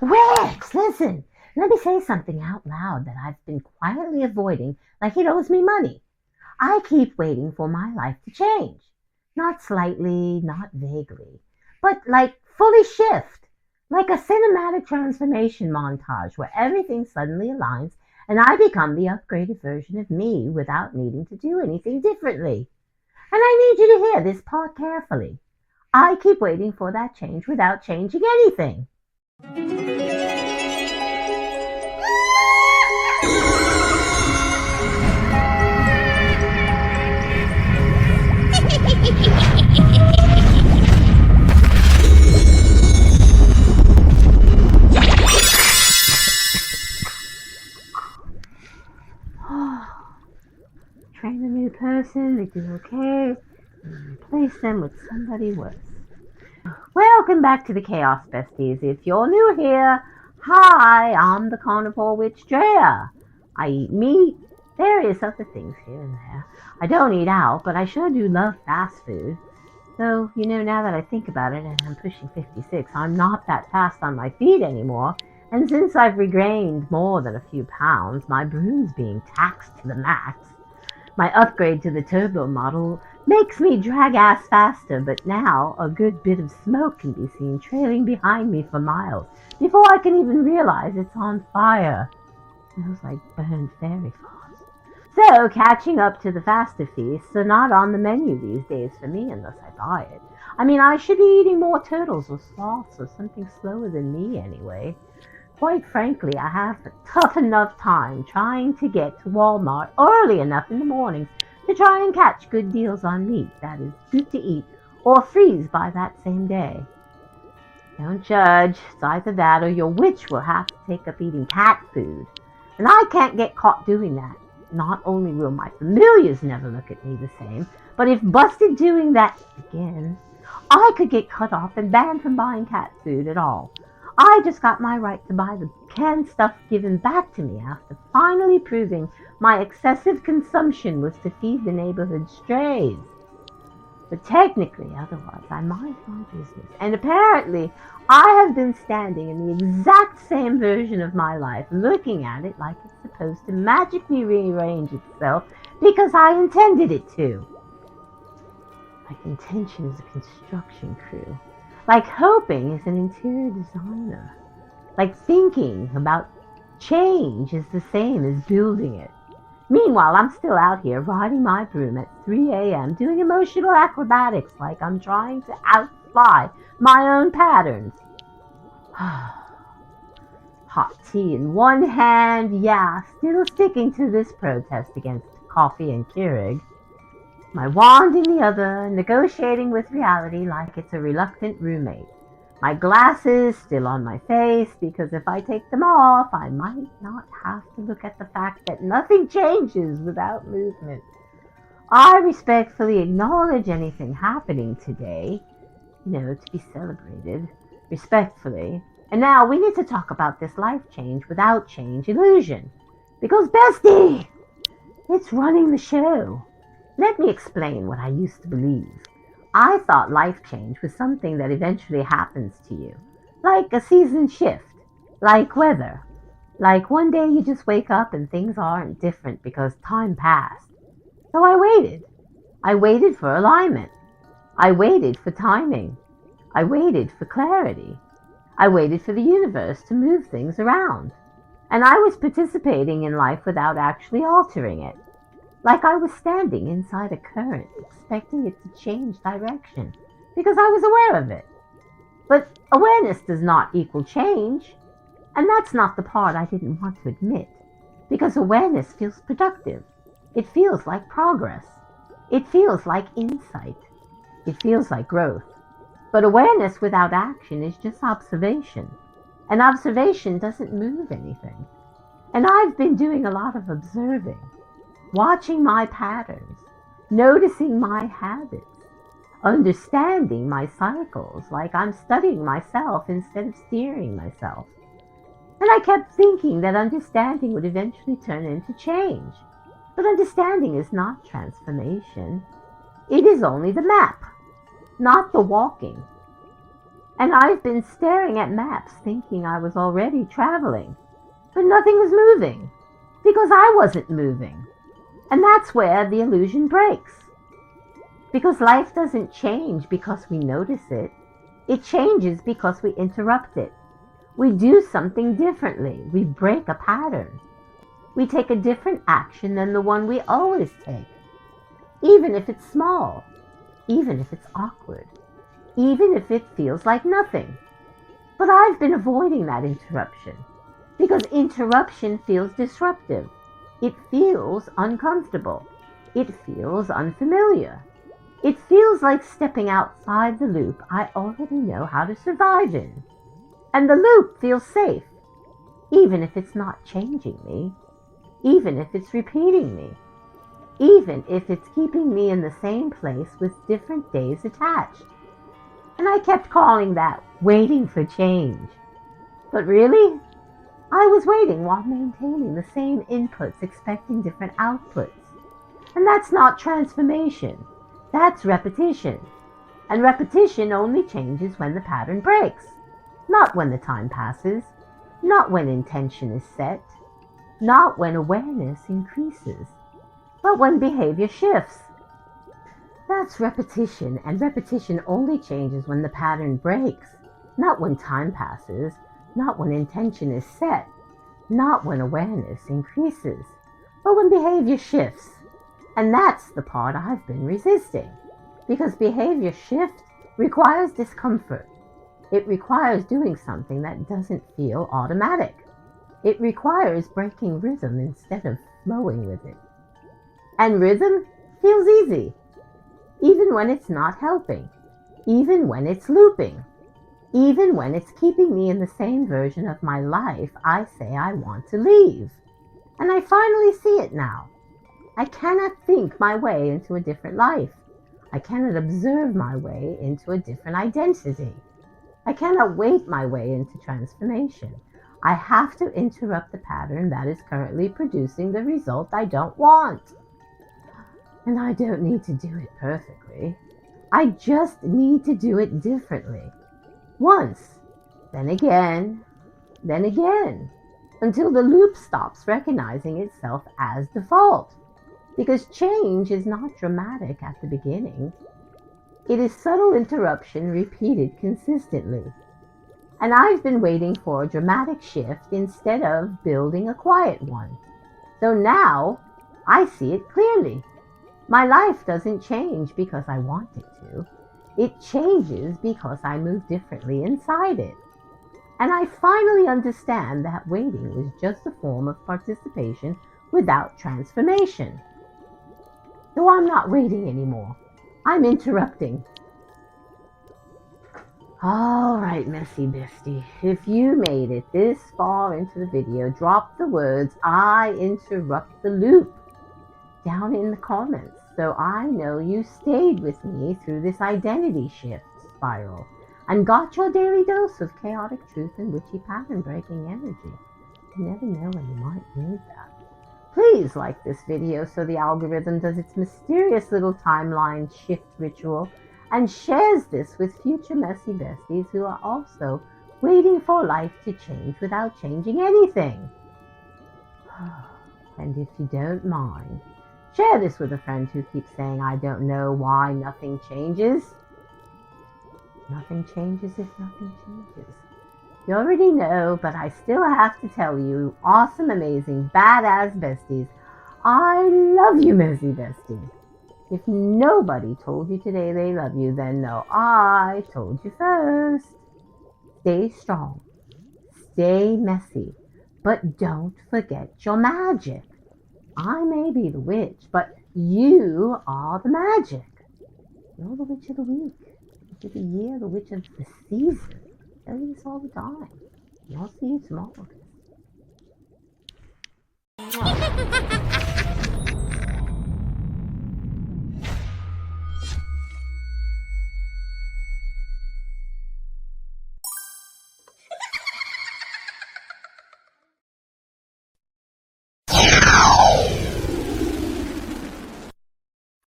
Rex, listen. Let me say something out loud that I've been quietly avoiding like it owes me money. I keep waiting for my life to change. Not slightly, not vaguely, but like fully shift. Like a cinematic transformation montage where everything suddenly aligns and I become the upgraded version of me without needing to do anything differently. And I need you to hear this part carefully. I keep waiting for that change without changing anything. Train a new person, they do okay, and replace them with somebody worse. Welcome back to the Chaos Besties. If you're new here, hi, I'm the Carnivore Witch Drea. I eat meat, various other things here and there. I don't eat out, but I sure do love fast food. Though, now that I think about it, and I'm pushing 56, I'm not that fast on my feet anymore. And since I've regained more than a few pounds, my broom's being taxed to the max. My upgrade to the turbo model makes me drag ass faster, but now a good bit of smoke can be seen trailing behind me for miles before I can even realize it's on fire. It smells like burned fairy floss. So, catching up to the faster feasts are not on the menu these days for me unless I buy it. I mean, I should be eating more turtles or sloths or something slower than me anyway. Quite frankly, I have a tough enough time trying to get to Walmart early enough in the mornings to try and catch good deals on meat that is good to eat or freeze by that same day. Don't judge. It's either that or your witch will have to take up eating cat food. And I can't get caught doing that. Not only will my familiars never look at me the same, but if busted doing that again, I could get cut off and banned from buying cat food at all. I just got my right to buy the canned stuff given back to me after finally proving my excessive consumption was to feed the neighborhood strays. But technically, otherwise, I mind my business. And apparently, I have been standing in the exact same version of my life, looking at it like it's supposed to magically rearrange itself because I intended it to. Like intention is a construction crew. Like hoping is an interior designer. Like thinking about change is the same as building it. Meanwhile, I'm still out here riding my broom at 3 a.m. doing emotional acrobatics like I'm trying to outfly my own patterns. Hot tea in one hand, yeah, still sticking to this protest against coffee and Keurig. My wand in the other, negotiating with reality like it's a reluctant roommate. My glasses still on my face because if I take them off, I might not have to look at the fact that nothing changes without movement. I respectfully acknowledge anything happening today, to be celebrated, respectfully. And now we need to talk about this life change without change illusion. Because, bestie, it's running the show. Let me explain what I used to believe. I thought life change was something that eventually happens to you. Like a season shift. Like weather. Like one day you just wake up and things aren't different because time passed. So I waited. I waited for alignment. I waited for timing. I waited for clarity. I waited for the universe to move things around. And I was participating in life without actually altering it. Like I was standing inside a current, expecting it to change direction, because I was aware of it. But awareness does not equal change, and that's not the part I didn't want to admit, because awareness feels productive. It feels like progress. It feels like insight. It feels like growth. But awareness without action is just observation, and observation doesn't move anything. And I've been doing a lot of observing. Watching my patterns, noticing my habits, understanding my cycles like I'm studying myself instead of steering myself. And I kept thinking that understanding would eventually turn into change. But understanding is not transformation. It is only the map, not the walking. And I've been staring at maps thinking I was already traveling, but nothing was moving because I wasn't moving. And that's where the illusion breaks. Because life doesn't change because we notice it. It changes because we interrupt it. We do something differently. We break a pattern. We take a different action than the one we always take. Even if it's small. Even if it's awkward. Even if it feels like nothing. But I've been avoiding that interruption. Because interruption feels disruptive. It feels uncomfortable. It feels unfamiliar. It feels like stepping outside the loop I already know how to survive in. And the loop feels safe, even if it's not changing me, even if it's repeating me, even if it's keeping me in the same place with different days attached. And I kept calling that waiting for change. But really, I was waiting while maintaining the same inputs, expecting different outputs. And that's not transformation. That's repetition. And repetition only changes when the pattern breaks. Not when the time passes. Not when intention is set. Not when awareness increases. But when behavior shifts. That's repetition, and repetition only changes when the pattern breaks. Not when time passes. Not when intention is set. Not when awareness increases. But when behavior shifts. And that's the part I've been resisting. Because behavior shift requires discomfort. It requires doing something that doesn't feel automatic. It requires breaking rhythm instead of flowing with it. And rhythm feels easy. Even when it's not helping. Even when it's looping. Even when it's keeping me in the same version of my life I say I want to leave. And I finally see it now. I cannot think my way into a different life. I cannot observe my way into a different identity. I cannot wait my way into transformation. I have to interrupt the pattern that is currently producing the result I don't want. And I don't need to do it perfectly. I just need to do it differently. Once, then again, until the loop stops recognizing itself as default. Because change is not dramatic at the beginning. It is subtle interruption repeated consistently. And I've been waiting for a dramatic shift instead of building a quiet one. So now I see it clearly. My life doesn't change because I want it to. It changes because I move differently inside it. And I finally understand that waiting is just a form of participation without transformation. So I'm not waiting anymore. I'm interrupting. All right, messy bestie. If you made it this far into the video, drop the words "I interrupt the loop" down in the comments so I know you stayed with me through this identity shift spiral and got your daily dose of chaotic truth and witchy pattern breaking energy. You never know when you might need that. Please like this video so the algorithm does its mysterious little timeline shift ritual and shares this with future messy besties who are also waiting for life to change without changing anything. And if you don't mind, share this with a friend who keeps saying, "I don't know why nothing changes." Nothing changes if nothing changes. You already know, but I still have to tell you, awesome, amazing, badass besties, I love you, messy bestie. If nobody told you today they love you, then no, I told you first. Stay strong. Stay messy. But don't forget your magic. I may be the witch, but you are the magic. You're the witch of the week, the witch of the year, the witch of the season. I tell you this all the time. And I'll see you tomorrow.